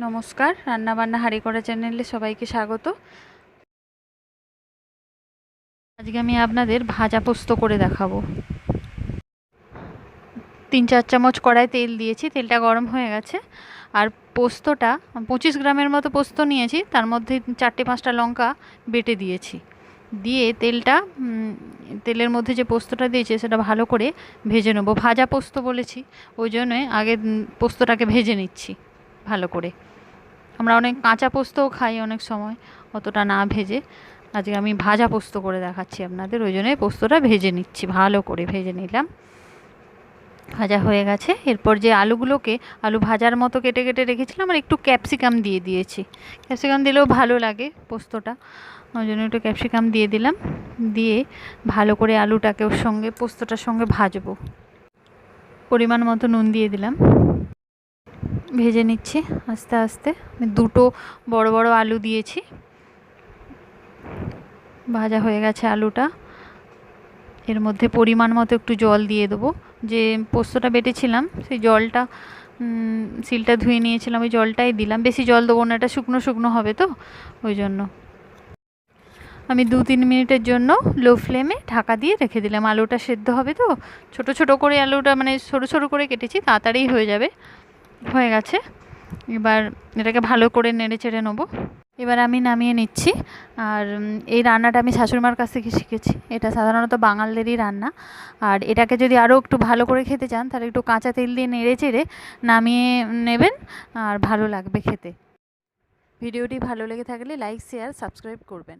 নমস্কার, রান্নাবান্না হারিকরা চ্যানেলে সবাইকে স্বাগত। আজকে আমি আপনাদের ভাজা পোস্ত করে দেখাবো। 3-4 চামচ কড়াই তেল দিয়েছি, তেলটা গরম হয়ে গেছে। আর পোস্তটা 25 গ্রামের মতো পোস্ত নিয়েছি, তার মধ্যে 4-5টা লঙ্কা বেটে দিয়েছি। দিয়ে তেলের মধ্যে যে পোস্তটা দিয়েছি সেটা ভালো করে ভেজে নেবো। ভাজা পোস্ত বলেছি ওই জন্যে আগে পোস্তটাকে ভেজে নিচ্ছি ভালো করে। আমরা অনেক কাঁচা পোস্তও খাই অনেক সময়, অতটা না ভেজে। আজকে আমি ভাজা পোস্ত করে দেখাচ্ছি আপনাদের, ওই জন্যই পোস্তটা ভেজে নিচ্ছি, ভালো করে ভেজে নিলাম। ভাজা হয়ে গেছে। এরপর যে আলু ভাজার মতো কেটে কেটে রেখেছিলাম, আর একটু ক্যাপসিকাম দিয়ে দিয়েছি। ক্যাপসিকাম দিলেও ভালো লাগে পোস্তটা, ওই জন্য একটু ক্যাপসিকাম দিয়ে দিলাম। দিয়ে ভালো করে আলুটাকে ওর সঙ্গে পোস্তটার সঙ্গে ভাজবো। পরিমাণ মতো নুন দিয়ে দিলাম, ভেজে নিচ্ছি আস্তে আস্তে। আমি 2টো বড় বড় আলু দিয়েছি। ভাজা হয়ে গেছে আলুটা। এর মধ্যে পরিমাণ মতো একটু জল দিয়ে দেবো। যে পোস্তটা বেটেছিলাম সেই জলটা, শিলটা ধুয়ে নিয়েছিলাম, ওই জলটাই দিলাম। বেশি জল দেবো না, এটা শুকনো শুকনো হবে তো, ওই জন্য আমি 2-3 মিনিটের জন্য লো ফ্লেমে ঢাকা দিয়ে রেখে দিলাম। আলুটা সেদ্ধ হবে তো, ছোট ছোট করে আলুটা মানে সরু সরু করে কেটেছি, তাড়াতাড়ি হয়ে যাবে। হয়ে গেছে। এবার এটাকে ভালো করে নেড়ে চেড়ে নেবো। এবার আমি নামিয়ে নিচ্ছি। আর এই রান্নাটা আমি শাশুড়িমার কাছ থেকে শিখেছি। এটা সাধারণত বাঙালদেরই রান্না। আর এটাকে যদি আরও একটু ভালো করে খেতে চান তাহলে একটু কাঁচা তেল দিয়ে নেড়ে চেড়ে নামিয়ে নেবেন, আর ভালো লাগবে খেতে। ভিডিওটি ভালো লেগে থাকলে লাইক, শেয়ার, সাবস্ক্রাইব করবেন।